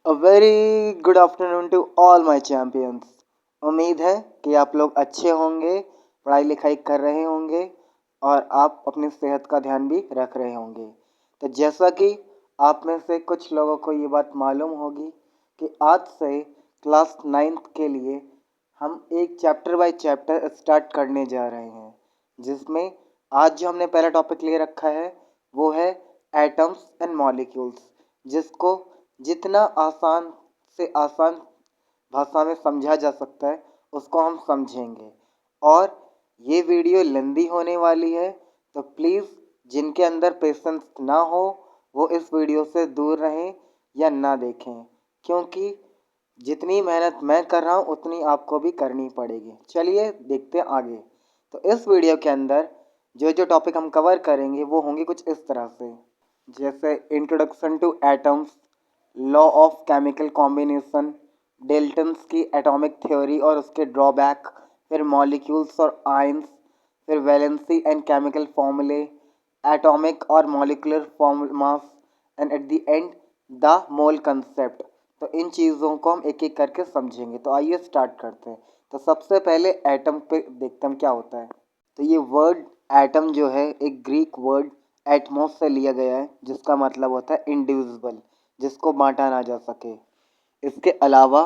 A very good afternoon to all my champions. उम्मीद है कि आप लोग अच्छे होंगे, पढ़ाई लिखाई कर रहे होंगे और आप अपनी सेहत का ध्यान भी रख रहे होंगे। तो जैसा कि आप में से कुछ लोगों को ये बात मालूम होगी कि आज से क्लास 9th के लिए हम एक चैप्टर बाय चैप्टर स्टार्ट करने जा रहे हैं, जिसमें आज जो हमने पहला टॉपिक ले रखा है वो है एटम्स एंड मॉलिक्यूल्स, जिसको जितना आसान से आसान भाषा में समझा जा सकता है उसको हम समझेंगे। और ये वीडियो लंबी होने वाली है, तो प्लीज़ जिनके अंदर पेशेंस ना हो वो इस वीडियो से दूर रहें या ना देखें, क्योंकि जितनी मेहनत मैं कर रहा हूँ उतनी आपको भी करनी पड़ेगी। चलिए देखते हैं आगे। तो इस वीडियो के अंदर जो जो टॉपिक हम कवर करेंगे वो होंगे कुछ इस तरह से, जैसे introduction two atoms, law of chemical combination, Dalton's की एटॉमिक थ्योरी और उसके ड्रॉबैक, फिर मॉलिक्यूल्स और आयंस, फिर वैलेंसी एंड केमिकल फॉर्मूले, एटॉमिक और molecular mass, and at the end the mole concept. तो इन चीज़ों को हम एक एक करके समझेंगे। तो आइए स्टार्ट करते हैं। तो सबसे पहले एटम पे देखते हैं क्या होता है। तो ये वर्ड एटम जो है एक ग्रीक वर्ड एटमोस से लिया गया है, जिसका मतलब होता है इंडिविजिबल, जिसको बांटा ना जा सके। इसके अलावा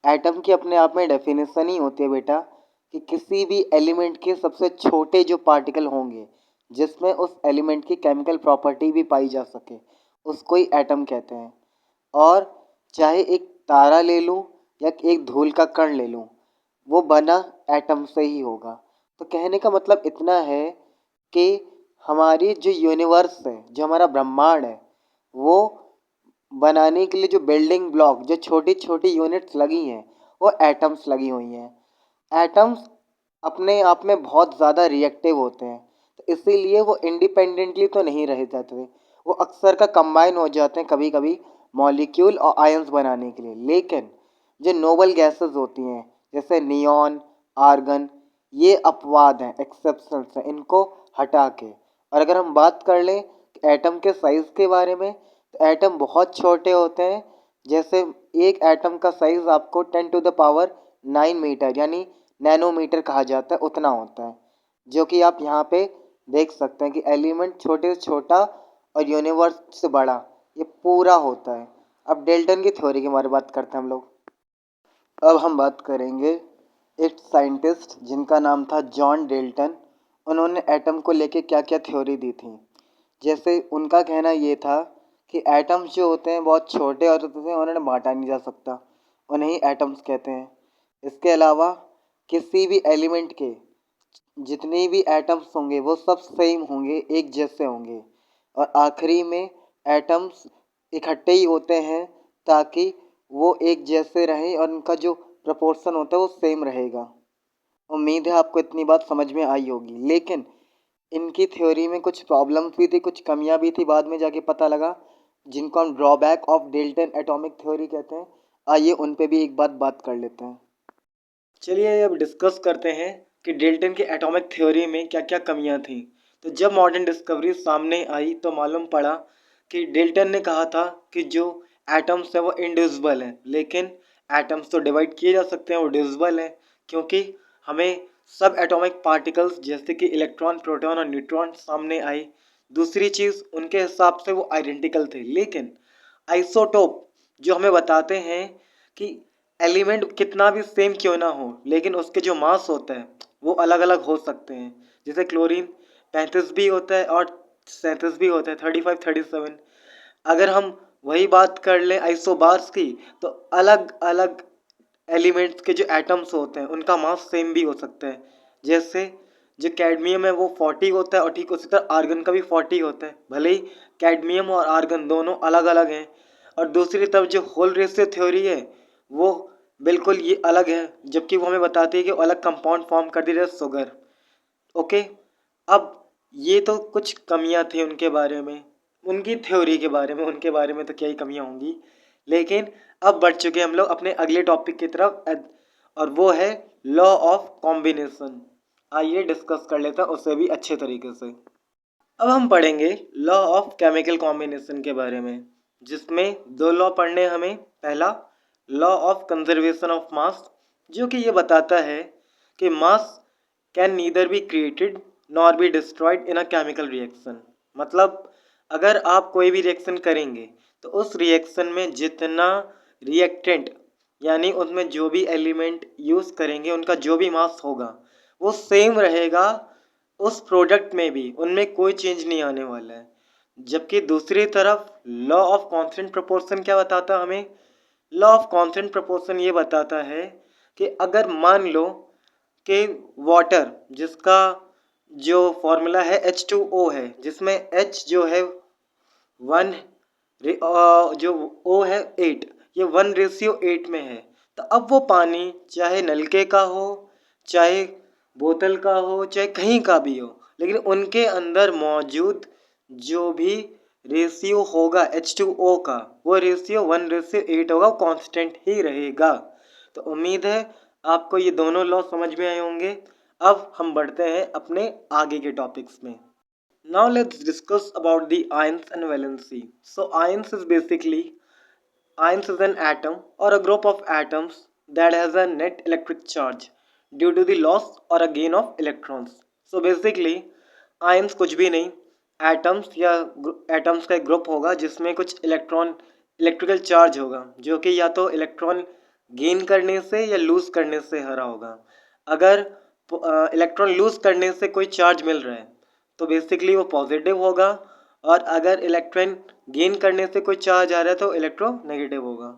एटम की अपने आप में डेफिनेशन ही होती है बेटा कि किसी भी एलिमेंट के सबसे छोटे जो पार्टिकल होंगे जिसमें उस एलिमेंट की केमिकल प्रॉपर्टी भी पाई जा सके, उसको ही एटम कहते हैं। और चाहे एक तारा ले लूँ या एक धूल का कण ले लूँ, वो बना एटम से ही होगा। तो कहने का मतलब इतना है कि हमारी जो यूनिवर्स है, जो हमारा ब्रह्मांड है, वो बनाने के लिए जो बिल्डिंग ब्लॉक, जो छोटी छोटी यूनिट्स लगी हैं, वो एटम्स लगी हुई हैं। एटम्स अपने आप में बहुत ज़्यादा रिएक्टिव होते हैं, तो इसीलिए वो इंडिपेंडेंटली तो नहीं रह जाते, वो अक्सर का कंबाइन हो जाते हैं कभी कभी मॉलिक्यूल और आयंस बनाने के लिए। लेकिन जो नोबल गैसेस होती हैं जैसे नियॉन, आर्गन, ये अपवाद हैं, एक्सेप्शंस हैं, इनको हटा के। और अगर हम बात कर लें एटम के साइज़ के बारे में, तो एटम बहुत छोटे होते हैं। जैसे एक एटम का साइज़ आपको 10⁻⁹ मीटर यानी नैनोमीटर कहा जाता है, उतना होता है, जो कि आप यहाँ पे देख सकते हैं कि एलिमेंट छोटे से छोटा और यूनिवर्स से बड़ा, ये पूरा होता है। अब डेल्टन की थ्योरी के बारे में बात करते हैं हम लोग। अब हम बात करेंगे एक साइंटिस्ट जिनका नाम था जॉन डेल्टन। उन्होंने एटम को लेके क्या क्या थ्योरी दी थी। जैसे उनका कहना ये था कि एटम्स जो होते हैं बहुत छोटे होते हैं, उन्हें बांटा नहीं जा सकता, उन्हें ही एटम्स कहते हैं। इसके अलावा किसी भी एलिमेंट के जितने भी एटम्स होंगे वो सब सेम होंगे, एक जैसे होंगे। और आखिरी में एटम्स इकट्ठे ही होते हैं ताकि वो एक जैसे रहें और उनका जो प्रपोर्शन होता है वो सेम रहेगा। उम्मीद है आपको इतनी बात समझ में आई होगी। लेकिन इनकी थ्योरी में कुछ प्रॉब्लम्स भी थी, कुछ कमियां भी थी, बाद में जाके पता लगा, जिनको हम drawback of Dalton atomic theory कहते हैं। आइए उन पे भी एक बात कर लेते हैं। चलिए अब डिस्कस करते हैं कि डेल्टन की एटॉमिक थ्योरी में क्या क्या कमियां थी। तो जब मॉडर्न डिस्कवरी सामने आई तो मालूम पड़ा कि डेल्टन ने कहा था कि जो एटम्स हैं वो इंडिविजिबल हैं, लेकिन एटम्स तो डिवाइड किए जा सकते हैं, वो डिविजिबल हैं, क्योंकि हमें सब एटॉमिक पार्टिकल्स जैसे कि इलेक्ट्रॉन, प्रोटॉन और न्यूट्रॉन सामने आए। दूसरी चीज़, उनके हिसाब से वो आइडेंटिकल थे, लेकिन आइसोटोप जो हमें बताते हैं कि एलिमेंट कितना भी सेम क्यों ना हो, लेकिन उसके जो मास होता है वो अलग अलग हो सकते हैं। जैसे क्लोरीन 35 भी होता है और 37 भी होता है, 35, 37। अगर हम वही बात कर लें आइसोबार्स की, तो अलग अलग एलिमेंट्स के जो एटम्स होते हैं उनका मास सेम भी हो सकता है। जैसे जो कैडमियम है वो 40 होता है और ठीक उसी तरह आर्गन का भी 40 होता है, भले ही कैडमियम और आर्गन दोनों अलग अलग हैं। और दूसरी तरफ जो होल रेशियो थ्योरी है वो बिल्कुल ये अलग है, जबकि वो हमें बताती है कि अलग कंपाउंड फॉर्म कर दे रहे शुगर। ओके, अब ये तो कुछ कमियां थी उनके बारे में, उनकी थ्योरी के बारे में, उनके बारे में तो क्या ही कमियां होंगी। लेकिन अब बढ़ चुके हम लोग अपने अगले टॉपिक की तरफ, और वो है लॉ ऑफ कॉम्बिनेशन। आइए डिस्कस कर लेते हैं उसे भी अच्छे तरीके से। अब हम पढ़ेंगे लॉ ऑफ केमिकल कॉम्बिनेशन के बारे में। जिसमें दो लॉ पढ़ने हमें। पहला law of conservation of mass, जो कि ये बताता है कि मास can neither be created nor be destroyed in a chemical reaction. मतलब अगर आप कोई भी रिएक्शन करेंगे तो उस रिएक्शन में जितना रिएक्टेंट यानी उसमें जो भी एलिमेंट यूज़ करेंगे उनका जो भी मास होगा वो सेम रहेगा उस प्रोडक्ट में भी, उनमें कोई चेंज नहीं आने वाला है। जबकि दूसरी तरफ लॉ ऑफ कांस्टेंट प्रोपोर्शन क्या बताता हमें? लॉ ऑफ कांस्टेंट प्रोपोर्शन ये बताता है कि अगर मान लो कि वाटर जिसका जो फॉर्मूला है H2O है, जिसमें H जो है 1 जो O है 8, ये 1:8 में है। तो अब वो पानी चाहे नलके का हो, चाहे बोतल का हो, चाहे कहीं का भी हो, लेकिन उनके अंदर मौजूद जो भी रेशियो होगा H2O का, वो रेशियो 1:8 होगा, वो कांस्टेंट ही रहेगा। तो उम्मीद है आपको ये दोनों लॉ समझ में आए होंगे। अब हम बढ़ते हैं अपने आगे के टॉपिक्स में। Now let's discuss about the ions and valency. So ions is an atom or a group of atoms that has a net electric charge due to the loss or a gain of electrons. So basically ions कुछ भी नहीं, atoms या atoms का एक group होगा जिसमें कुछ electrical charge होगा, जो कि या तो इलेक्ट्रॉन गेन करने से या लूज करने से हरा होगा। अगर इलेक्ट्रॉन लूज करने से कोई चार्ज मिल रहा है तो बेसिकली वो पॉजिटिव होगा, और अगर इलेक्ट्रॉन गेन करने से कोई चार्ज आ रहा है तो इलेक्ट्रोनेगेटिव होगा।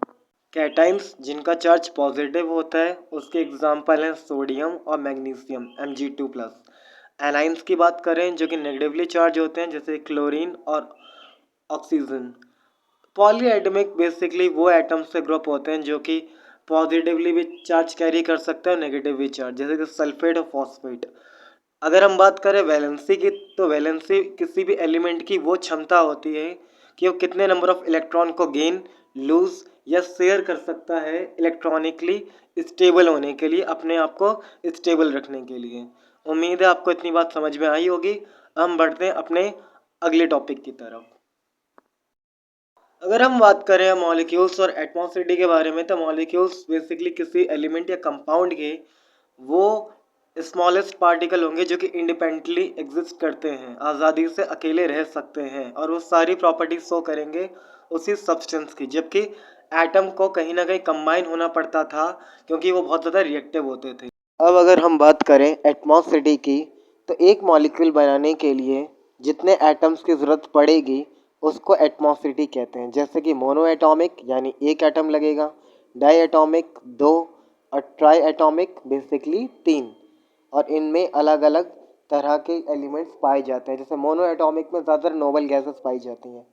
कैटाइन्स जिनका चार्ज पॉजिटिव होता है उसके एग्जाम्पल हैं सोडियम और मैग्नीशियम Mg2+। एनाइंस की बात करें जो कि नेगेटिवली चार्ज होते हैं, जैसे क्लोरीन और ऑक्सीजन। पॉलीएटमिक बेसिकली वो एटम्स से ग्रुप होते हैं जो कि पॉजिटिवली भी चार्ज कैरी कर सकते हैं और नेगेटिव भी चार्ज, जैसे कि सल्फेट और फॉस्फेट। अगर हम बात करें वैलेंसी की, तो वैलेंसी किसी भी एलिमेंट की वो क्षमता होती है कि वो कितने नंबर ऑफ इलेक्ट्रॉन को गेन, लूज या शेयर कर सकता है इलेक्ट्रॉनिकली स्टेबल होने के लिए, अपने आप को स्टेबल रखने के लिए। उम्मीद है आपको इतनी बात समझ में आई होगी। हम बढ़ते हैं अपने अगले टॉपिक की तरफ। अगर हम बात करें मॉलिक्यूल्स और एटमॉस्फेरिटी के बारे में, तो मॉलिक्यूल्स बेसिकली किसी एलिमेंट या कंपाउंड के वो स्मॉलेस्ट पार्टिकल होंगे जो कि इंडिपेंडेंटली एग्जिस्ट करते हैं, आज़ादी से अकेले रह सकते हैं, और वो सारी प्रॉपर्टीज शो करेंगे उसी सब्सटेंस की। जबकि एटम को कहीं ना कहीं कंबाइन होना पड़ता था क्योंकि वो बहुत ज़्यादा रिएक्टिव होते थे। अब अगर हम बात करें एटमॉस्फेरिटी की, तो एक मॉलिक्यूल बनाने के लिए जितने एटम्स की ज़रूरत पड़ेगी उसको एटमॉस्फेरिटी कहते हैं। जैसे कि मोनो एटॉमिक यानी एक एटम लगेगा, डाई एटॉमिक 2, और ट्राई एटॉमिक बेसिकली 3, और इनमें अलग अलग तरह के एलिमेंट्स पाए जाते हैं। जैसे मोनो एटॉमिक में ज़्यादातर नोबल गैसेस पाई जाती हैं।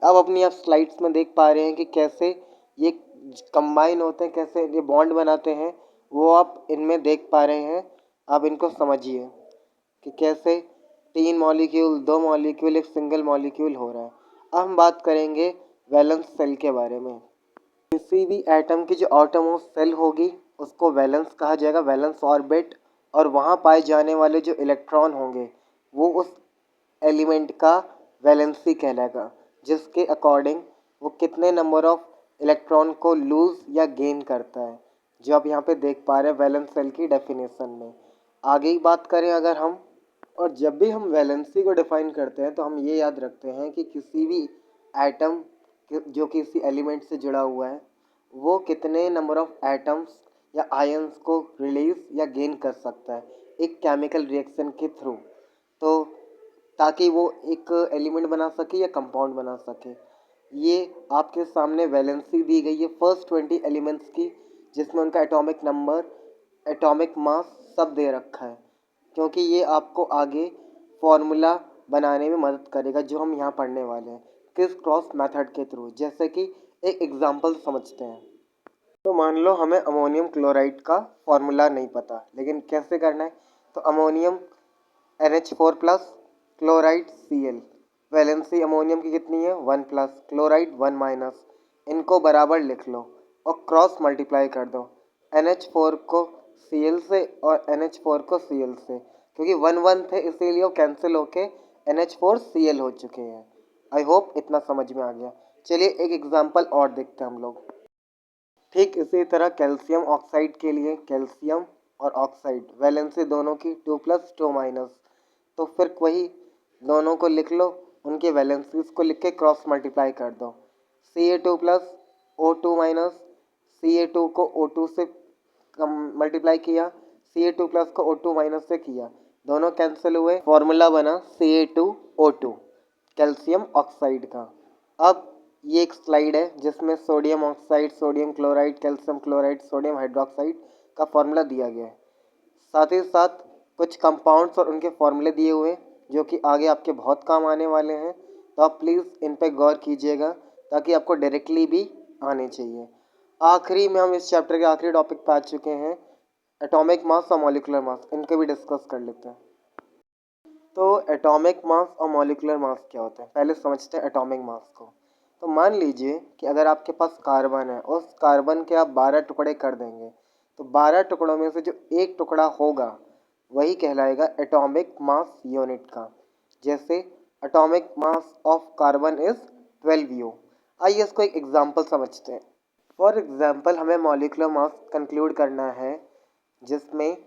अब अपनी आप स्लाइड्स में देख पा रहे हैं कि कैसे ये कंबाइन होते हैं, कैसे ये बॉन्ड बनाते हैं, वो आप इनमें देख पा रहे हैं। आप इनको समझिए कि कैसे 3 मॉलिक्यूल, 2 मॉलिक्यूल, एक सिंगल मॉलिक्यूल हो रहा है। अब हम बात करेंगे वैलेंस सेल के बारे में। किसी भी एटम की जो आउटरमोस्ट सेल होगी उसको वैलेंस कहा जाएगा, वैलेंस ऑर्बिट, और वहाँ पाए जाने वाले जो इलेक्ट्रॉन होंगे वो उस एलिमेंट का वैलेंसी कहलाएगा, जिसके अकॉर्डिंग वो कितने नंबर ऑफ इलेक्ट्रॉन को लूज या गेन करता है, जो आप यहाँ पे देख पा रहे हैं वैलेंस सेल की डेफिनेशन में। आगे ही बात करें अगर हम, और जब भी हम वैलेंसी को डिफाइन करते हैं तो हम ये याद रखते हैं कि किसी भी एटम जो किसी एलिमेंट से जुड़ा हुआ है वो कितने नंबर ऑफ एटम्स या आयंस को रिलीज या गेन कर सकता है एक केमिकल रिएक्शन के थ्रू, तो ताकि वो एक एलिमेंट बना सके या कंपाउंड बना सके। ये आपके सामने वैलेंसी दी गई है फर्स्ट 20 एलिमेंट्स की, जिसमें उनका एटॉमिक नंबर, एटॉमिक मास सब दे रखा है, क्योंकि ये आपको आगे फॉर्मूला बनाने में मदद करेगा जो हम यहाँ पढ़ने वाले हैं क्रिस क्रॉस मेथड के थ्रू। जैसे कि एक एग्जांपल समझते हैं। तो मान लो हमें अमोनियम क्लोराइड का फॉर्मूला नहीं पता, लेकिन कैसे करना है, तो ammonium NH4+, chloride Cl, valency ammonium की कितनी है 1+, क्लोराइड 1-, इनको बराबर लिख लो और क्रॉस मल्टीप्लाई कर दो NH4 को Cl से और NH4 को Cl से, क्योंकि 1-1 थे इसीलिए वो कैंसिल होके NH4 Cl हो चुके हैं। आई होप इतना समझ में आ गया। चलिए एक एग्जांपल और देखते हैं हम लोग। ठीक इसी तरह कैल्शियम ऑक्साइड के लिए कैल्शियम और ऑक्साइड वैलेंसी दोनों की 2+2-, तो फिर वही दोनों को लिख लो, उनके वैलेंसीज को लिख के क्रॉस मल्टीप्लाई कर दो। Ca2+O2-, Ca2 को O2 से मल्टीप्लाई किया, Ca2+ को O2- से किया, दोनों कैंसिल हुए, फॉर्मूला बना Ca2O2 कैल्शियम ऑक्साइड का। अब ये एक स्लाइड है जिसमें sodium oxide, sodium chloride, calcium chloride, sodium hydroxide का फॉर्मूला दिया गया है। साथ ही साथ कुछ कंपाउंड्स और उनके फॉर्मूले दिए हुए हैं जो कि आगे आपके बहुत काम आने वाले हैं, तो आप प्लीज़ इन पे गौर कीजिएगा ताकि आपको डायरेक्टली भी आने चाहिए। आखिरी में हम इस चैप्टर के आखिरी टॉपिक पे आ चुके हैं, एटॉमिक मास और मॉलिक्यूलर मास, इनको भी डिस्कस कर लेते हैं। तो एटॉमिक मास और मॉलिक्यूलर मास क्या होते हैं, पहले समझते हैं एटॉमिक मास को। तो मान लीजिए कि अगर आपके पास कार्बन है, उस कार्बन के आप 12 टुकड़े कर देंगे, तो 12 टुकड़ों में से जो एक टुकड़ा होगा वही कहलाएगा एटॉमिक मास यूनिट का। जैसे atomic mass of carbon is 12 U। आइए इसको एक एग्जाम्पल समझते हैं। फॉर एग्जाम्पल हमें मॉलिक्यूलर मास कंक्लूड करना है जिसमें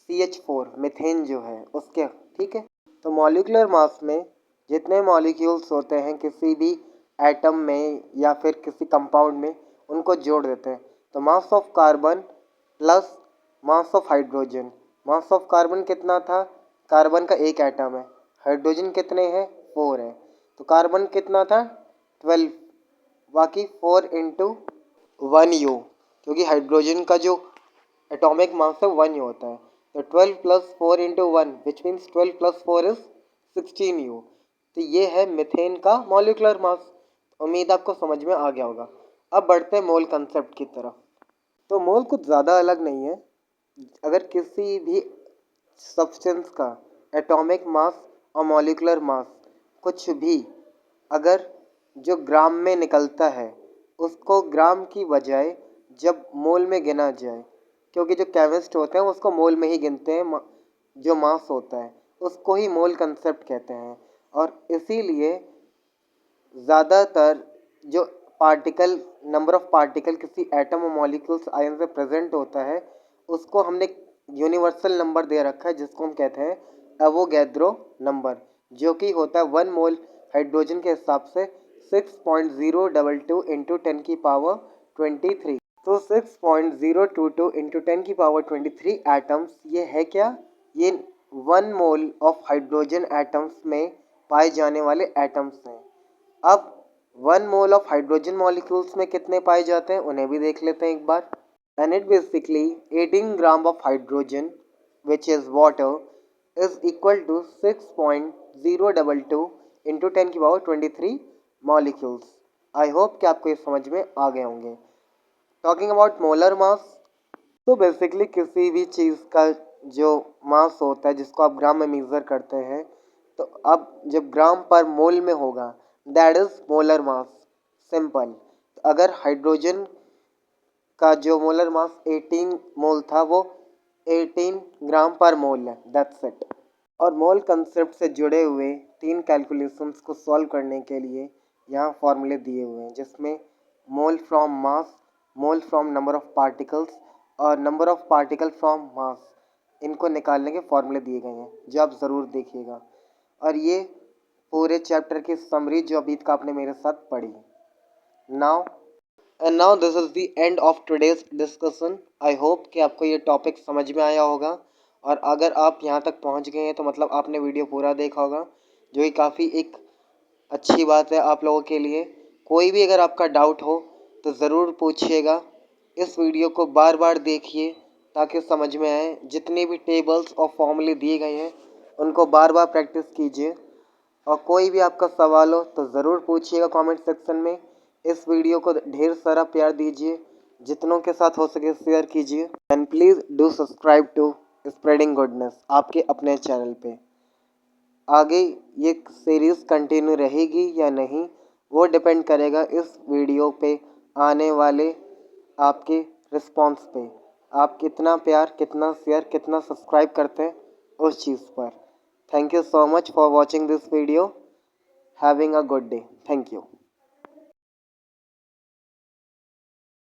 CH4 मीथेन जो है उसके, ठीक है। तो मॉलिक्यूलर मास में जितने मॉलिक्यूल्स होते हैं किसी भी एटम में या फिर किसी कंपाउंड में, उनको जोड़ देते हैं। तो mass of carbon plus mass of hydrogen, mass of carbon कितना था, कार्बन का एक एटम है, हाइड्रोजन कितने हैं, 4 है, तो कार्बन कितना था 12, बाकी 4 × 1U, क्योंकि हाइड्रोजन का जो एटॉमिक मास है 1U होता है। तो 12 + 4 × 1 विच मीन्स 12 + 4 इज 16U। तो ये है मीथेन का मॉलिक्यूलर मास। उम्मीद आपको समझ में आ गया होगा। अब बढ़ते हैं मोल कंसेप्ट की तरफ। तो मोल कुछ ज़्यादा अलग नहीं है। अगर किसी भी सब्सटेंस का एटॉमिक मास और मॉलिक्यूलर मास कुछ भी अगर जो ग्राम में निकलता है उसको ग्राम की बजाय जब मोल में गिना जाए, क्योंकि जो केमिस्ट होते हैं वो उसको मोल में ही गिनते हैं, जो मास होता है उसको ही मोल कंसेप्ट कहते हैं। और इसीलिए ज़्यादातर जो पार्टिकल, नंबर ऑफ पार्टिकल किसी एटम और मॉलिक्यूल्स आयन से प्रेजेंट होता है उसको हमने यूनिवर्सल नंबर दे रखा है जिसको हम कहते हैं एवोगैड्रो नंबर, जो कि होता है 1 मोल हाइड्रोजन के हिसाब से 6.022 × 10⁻23। तो 6.022 × 10⁻23 एटम्स, ये है क्या, ये 1 मोल ऑफ हाइड्रोजन एटम्स में पाए जाने वाले एटम्स हैं। अब 1 मोल ऑफ हाइड्रोजन मॉलिक्यूल्स में कितने पाए जाते हैं उन्हें भी देख लेते हैं एक बार। And it basically 18 gram of hydrogen which is water is equal to 6.022 × 10⁻23 molecules. I hope कि आपको ये समझ में आ गए होंगे। टॉकिंग अबाउट मोलर मास, तो बेसिकली किसी भी चीज़ का जो मास होता है जिसको आप ग्राम में मेज़र करते हैं, तो अब जब ग्राम पर मोल में होगा that is molar mass. Simple. अगर हाइड्रोजन का जो मोलर मास 18 मोल था वो 18 ग्राम पर मोल है, दैट्स इट। और मोल कंसेप्ट से जुड़े हुए 3 कैलकुलेशंस को सॉल्व करने के लिए यहाँ फॉर्मूले दिए हुए हैं जिसमें mole from mass, mole from number of particles और number of particle from mass, इनको निकालने के फॉर्मूले दिए गए हैं जो आप ज़रूर देखिएगा। और ये पूरे चैप्टर की समरी जो अभी तक आपने मेरे साथ पढ़ी। Now this is the end of today's discussion. I hope कि आपको ये टॉपिक समझ में आया होगा, और अगर आप यहाँ तक पहुँच गए हैं तो मतलब आपने वीडियो पूरा देखा होगा, जो कि काफ़ी एक अच्छी बात है आप लोगों के लिए। कोई भी अगर आपका डाउट हो तो ज़रूर पूछिएगा। इस वीडियो को बार बार देखिए ताकि समझ में आए। जितने भी टेबल्स और फॉर्मूले दिए गए हैं उनको बार बार प्रैक्टिस कीजिए। और कोई भी आपका सवाल हो तो ज़रूर पूछिएगा कमेंट सेक्शन में। इस वीडियो को ढेर सारा प्यार दीजिए, जितनों के साथ हो सके शेयर कीजिए, and please do subscribe to spreading goodness आपके अपने चैनल पे। आगे ये सीरीज़ कंटिन्यू रहेगी या नहीं वो डिपेंड करेगा इस वीडियो पे आने वाले आपके रिस्पॉन्स पे। आप कितना प्यार, कितना शेयर, कितना सब्सक्राइब करते हैं उस चीज़ पर। Thank you so much for watching this video. Having a good day. Thank you.